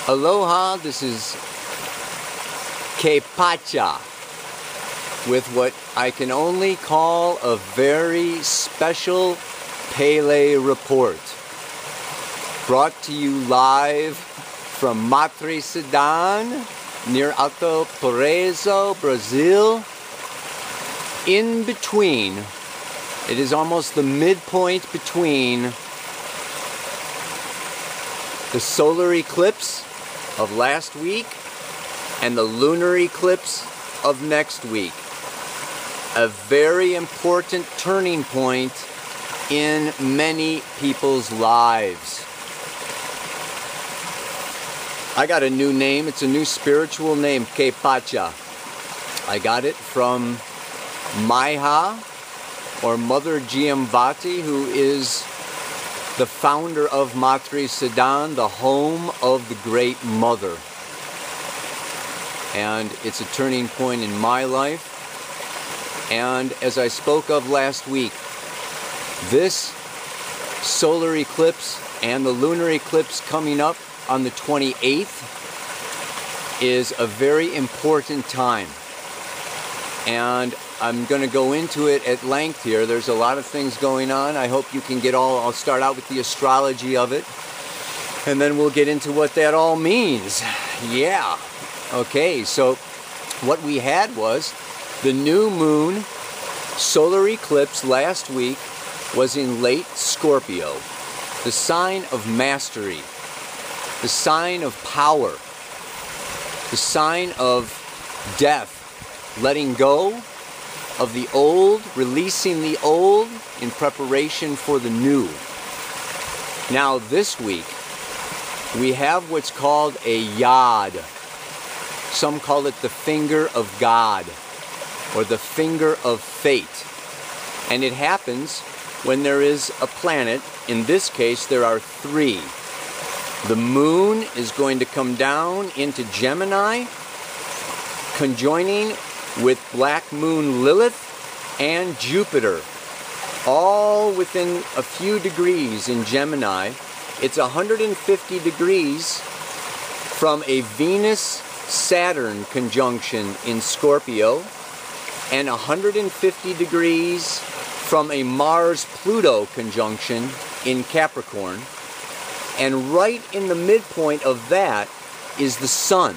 Aloha, this is Kepacha with what I can only call a very special Pele Report. Brought to you live from Matre Sedan near Alto Paraíso, Brazil. In between, it is almost the midpoint between the solar eclipse of last week and the lunar eclipse of next week. A very important turning point in many people's lives. I got a new name. It's a new spiritual name, Kepacha. I got it from Maiha, or Mother Giamvati, who is the founder of Matre Sedan, the home of the Great Mother. And it's a turning point in my life. And as I spoke of last week, this solar eclipse and the lunar eclipse coming up on the 28th is a very important time. And I'm going to go into it at length here. There's a lot of things going on. I hope you can get I'll start out with the astrology of it, and then we'll get into what that all means. Yeah. Okay, so what we had was the new moon solar eclipse last week was in late Scorpio, the sign of mastery, the sign of power, the sign of death, letting go of the old, releasing the old in preparation for the new. Now this week, we have what's called a yod. Some call it the finger of God, or the finger of fate. And it happens when there is a planet. In this case, there are three. The moon is going to come down into Gemini, conjoining with Black Moon Lilith and Jupiter, all within a few degrees in Gemini. It's 150 degrees from a Venus-Saturn conjunction in Scorpio, and 150 degrees from a Mars-Pluto conjunction in Capricorn. And right in the midpoint of that is the Sun.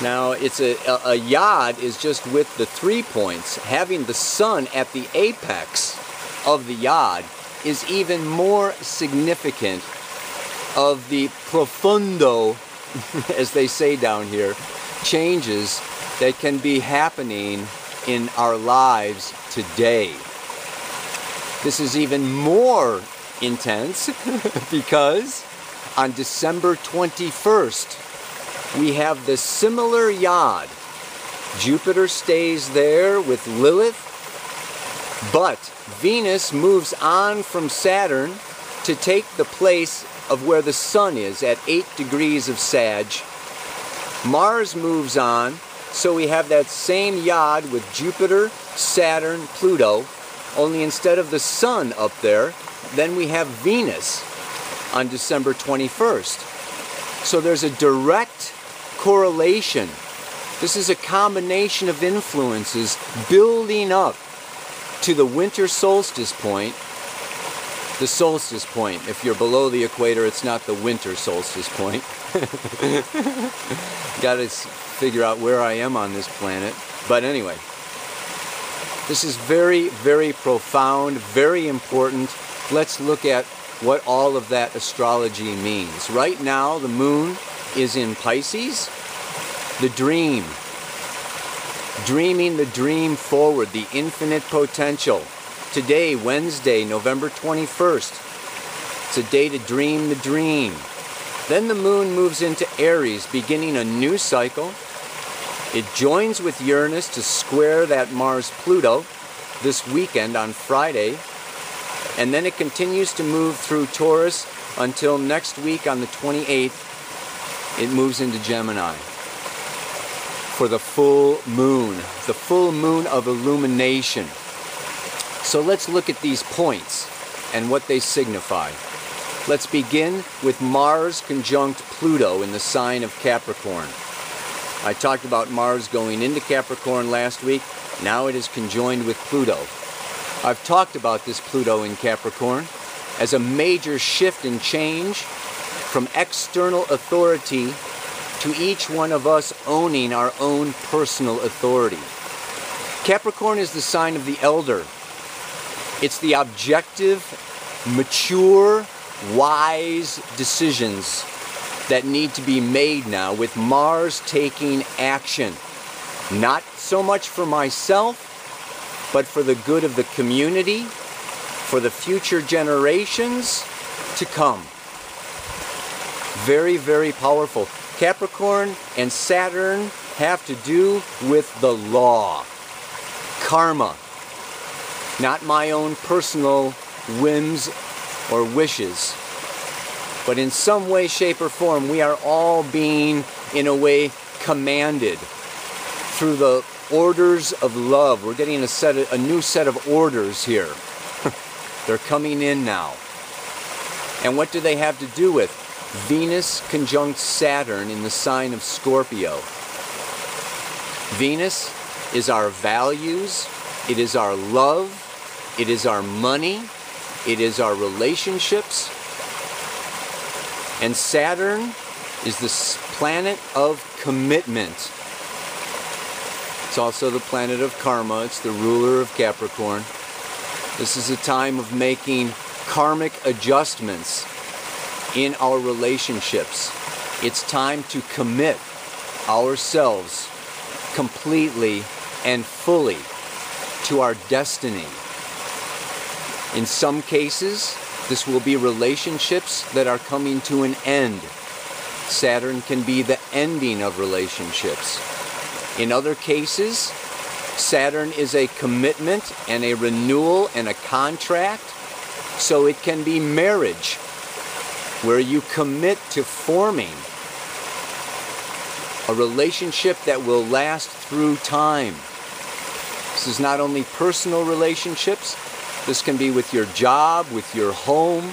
Now, it's a yod is just with the 3 points. Having the Sun at the apex of the yod is even more significant of the profundo, as they say down here, changes that can be happening in our lives today. This is even more intense because on December 21st, we have the similar yod. Jupiter stays there with Lilith, but Venus moves on from Saturn to take the place of where the Sun is at 8 degrees of Sag. Mars moves on, so we have that same yod with Jupiter, Saturn, Pluto, only instead of the Sun up there, then we have Venus on December 21st. So there's a direct correlation. This is a combination of influences building up to the winter solstice point. The solstice point. If you're below the equator, it's not the winter solstice point. Got to figure out where I am on this planet. But anyway, this is very, very profound, very important. Let's look at what all of that astrology means. Right now, the moon is in Pisces. The dream. Dreaming the dream forward, the infinite potential. Today, Wednesday, November 21st. It's a day to dream the dream. Then the moon moves into Aries, beginning a new cycle. It joins with Uranus to square that Mars-Pluto this weekend on Friday. And then it continues to move through Taurus until next week on the 28th. It moves into Gemini for the full moon of illumination. So let's look at these points and what they signify. Let's begin with Mars conjunct Pluto in the sign of Capricorn. I talked about Mars going into Capricorn last week. Now it is conjoined with Pluto. I've talked about this Pluto in Capricorn as a major shift and change from external authority to each one of us owning our own personal authority. Capricorn is the sign of the elder. It's the objective, mature, wise decisions that need to be made now with Mars taking action. Not so much for myself, but for the good of the community, for the future generations to come. Very, very powerful. Capricorn and Saturn have to do with the law, karma, not my own personal whims or wishes. But in some way, shape, or form, we are all being, in a way, commanded through the orders of love. We're getting a new set of orders here. They're coming in now. And what do they have to do with? Venus conjunct Saturn in the sign of Scorpio. Venus is our values, it is our love, it is our money, it is our relationships. And Saturn is the planet of commitment. It's also the planet of karma. It's the ruler of Capricorn. This is a time of making karmic adjustments in our relationships. It's time to commit ourselves completely and fully to our destiny. In some cases, this will be relationships that are coming to an end. Saturn can be the ending of relationships. In other cases, Saturn is a commitment and a renewal and a contract, so it can be marriage, where you commit to forming a relationship that will last through time. This is not only personal relationships, this can be with your job, with your home.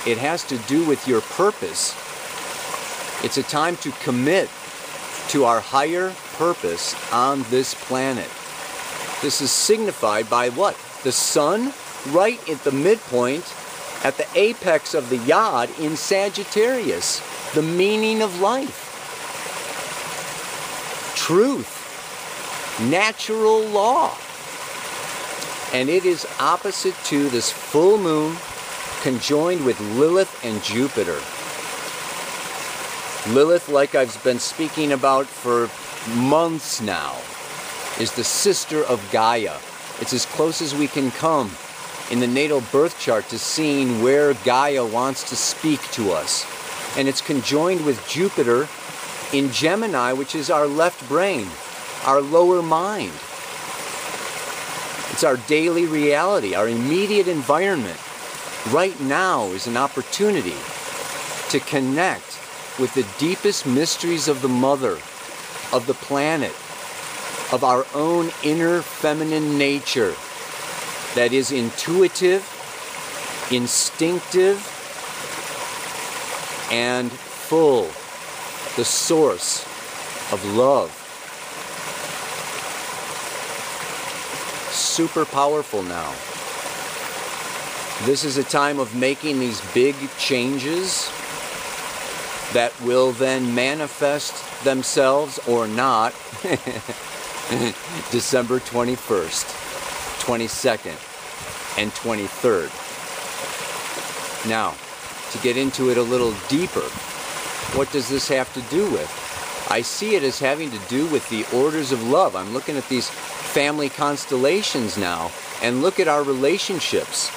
It has to do with your purpose. It's a time to commit to our higher purpose on this planet. This is signified by what? The sun right at the midpoint, at the apex of the yod in Sagittarius. The meaning of life. Truth. Natural law. And it is opposite to this full moon conjoined with Lilith and Jupiter. Lilith, like I've been speaking about for months now, is the sister of Gaia. It's as close as we can come in the natal birth chart to seeing where Gaia wants to speak to us. And it's conjoined with Jupiter in Gemini, which is our left brain, our lower mind. It's our daily reality, our immediate environment. Right now is an opportunity to connect with the deepest mysteries of the mother, of the planet, of our own inner feminine nature that is intuitive, instinctive, and full, the source of love. Super powerful now. This is a time of making these big changes that will then manifest themselves or not December 21st, 22nd, and 23rd. Now, to get into it a little deeper, what does this have to do with? I see it as having to do with the orders of love. I'm looking at these family constellations now, and look at our relationships.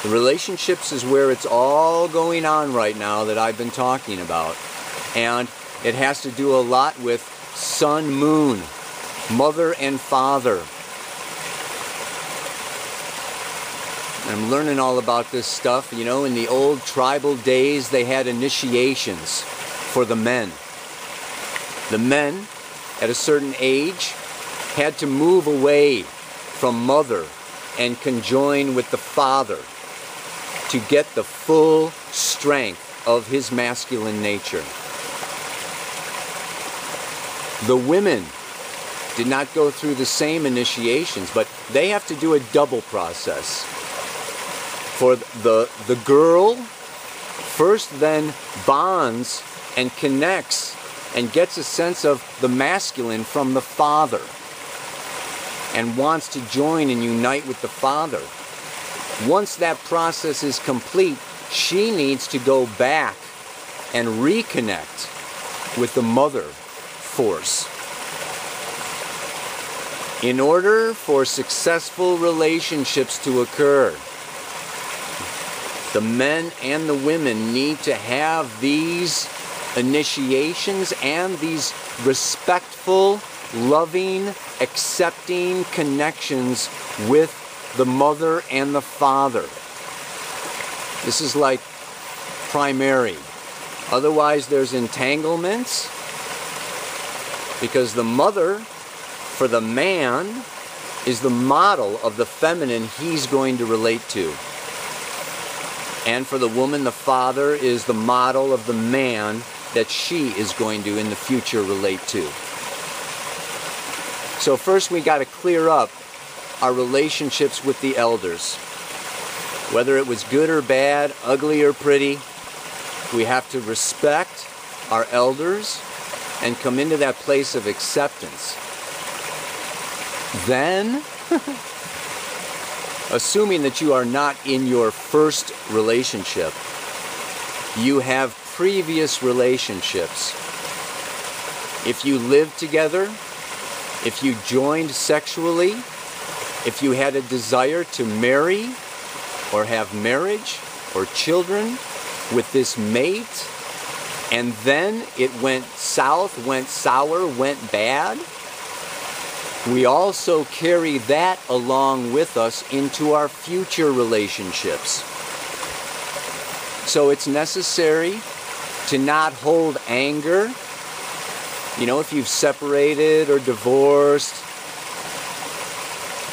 The relationships is where it's all going on right now that I've been talking about. And it has to do a lot with sun, moon, mother and father. I'm learning all about this stuff. You know, in the old tribal days, they had initiations for the men. The men, at a certain age, had to move away from mother and conjoin with the father to get the full strength of his masculine nature. The women did not go through the same initiations, but they have to do a double process. For the girl first then bonds and connects and gets a sense of the masculine from the father and wants to join and unite with the father. Once that process is complete, she needs to go back and reconnect with the mother force. In order for successful relationships to occur, the men and the women need to have these initiations and these respectful, loving, accepting connections with the mother and the father. This is like primary. Otherwise, there's entanglements, because the mother, for the man, is the model of the feminine he's going to relate to. And for the woman, the father is the model of the man that she is going to, in the future, relate to. So first we got to clear up our relationships with the elders. Whether it was good or bad, ugly or pretty, we have to respect our elders and come into that place of acceptance. Then, assuming that you are not in your first relationship, you have previous relationships. If you lived together, if you joined sexually, if you had a desire to marry or have marriage or children with this mate, and then it went south, went sour, went bad, we also carry that along with us into our future relationships. So it's necessary to not hold anger. You know, if you've separated or divorced,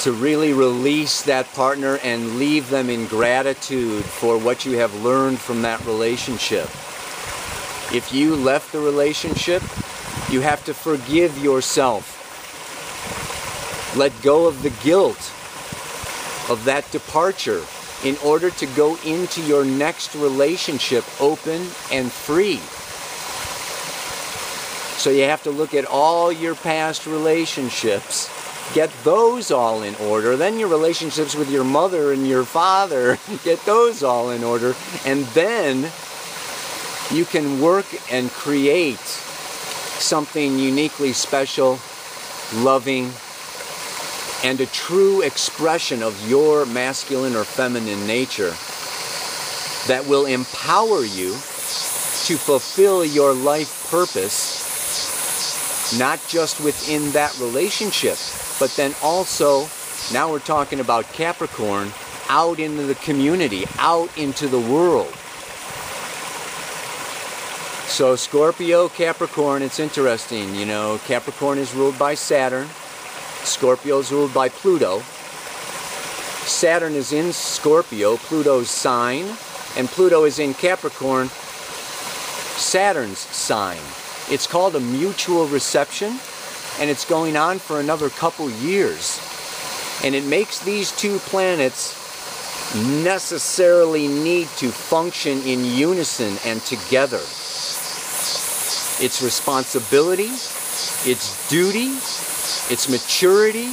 to really release that partner and leave them in gratitude for what you have learned from that relationship. If you left the relationship, you have to forgive yourself. Let go of the guilt of that departure in order to go into your next relationship open and free. So you have to look at all your past relationships, get those all in order, then your relationships with your mother and your father, get those all in order, and then you can work and create something uniquely special, loving, and a true expression of your masculine or feminine nature that will empower you to fulfill your life purpose, not just within that relationship, but then also, now we're talking about Capricorn, out into the community, out into the world. So Scorpio, Capricorn, it's interesting, you know, Capricorn is ruled by Saturn, Scorpio is ruled by Pluto. Saturn is in Scorpio, Pluto's sign, and Pluto is in Capricorn, Saturn's sign. It's called a mutual reception, and it's going on for another couple years. And it makes these two planets necessarily need to function in unison and together. It's responsibility, it's duty, it's maturity,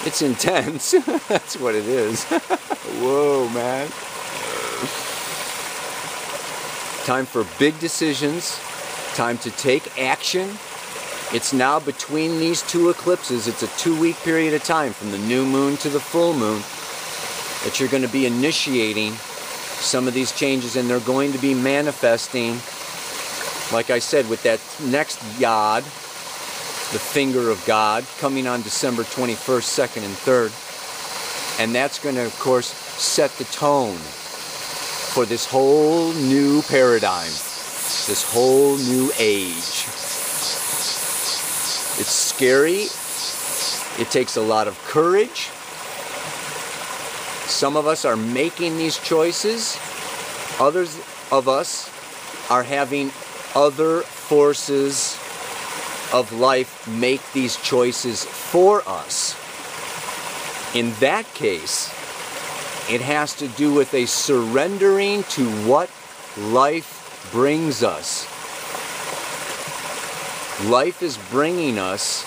it's intense. That's what it is. Whoa, man. Time for big decisions, time to take action. It's now between these two eclipses, it's a 2-week period of time from the new moon to the full moon that you're going to be initiating some of these changes, and they're going to be manifesting, like I said, with that next yod, the finger of God, coming on December 21st, 2nd, and 3rd. And that's going to, of course, set the tone for this whole new paradigm, this whole new age. It's scary. It takes a lot of courage. Some of us are making these choices Others of us are having other forces of life make these choices for us. In that case, it has to do with a surrendering to what life brings us. Life is bringing us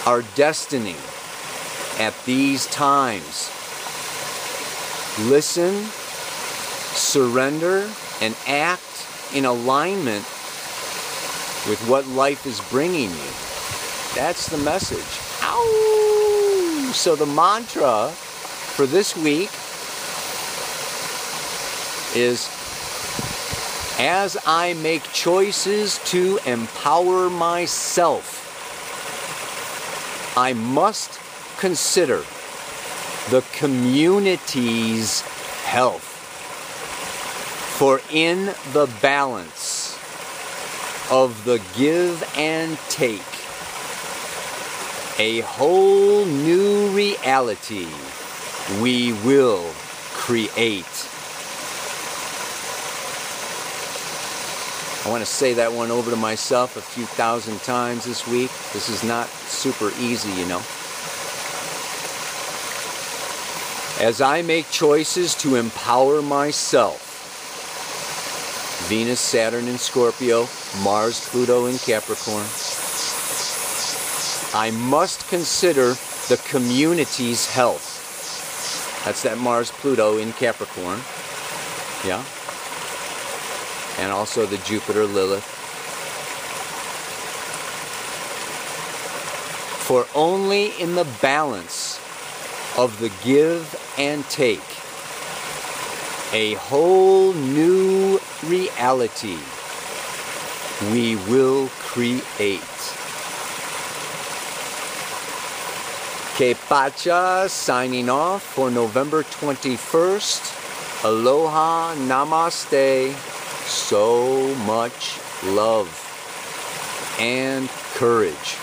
our destiny at these times. Listen, surrender, and act in alignment with what life is bringing you. That's the message. Ow! So the mantra for this week is, as I make choices to empower myself, I must consider the community's health. For in the balance of the give and take, a whole new reality we will create. I want to say that one over to myself a few thousand times this week. This is not super easy, you know. As I make choices to empower myself, Venus, Saturn in Scorpio, Mars, Pluto in Capricorn, I must consider the community's health. That's that Mars, Pluto in Capricorn. Yeah. And also the Jupiter, Lilith. For only in the balance of the give and take, a whole new reality we will create. Que Pacha signing off for November 21st. Aloha, namaste. So much love and courage.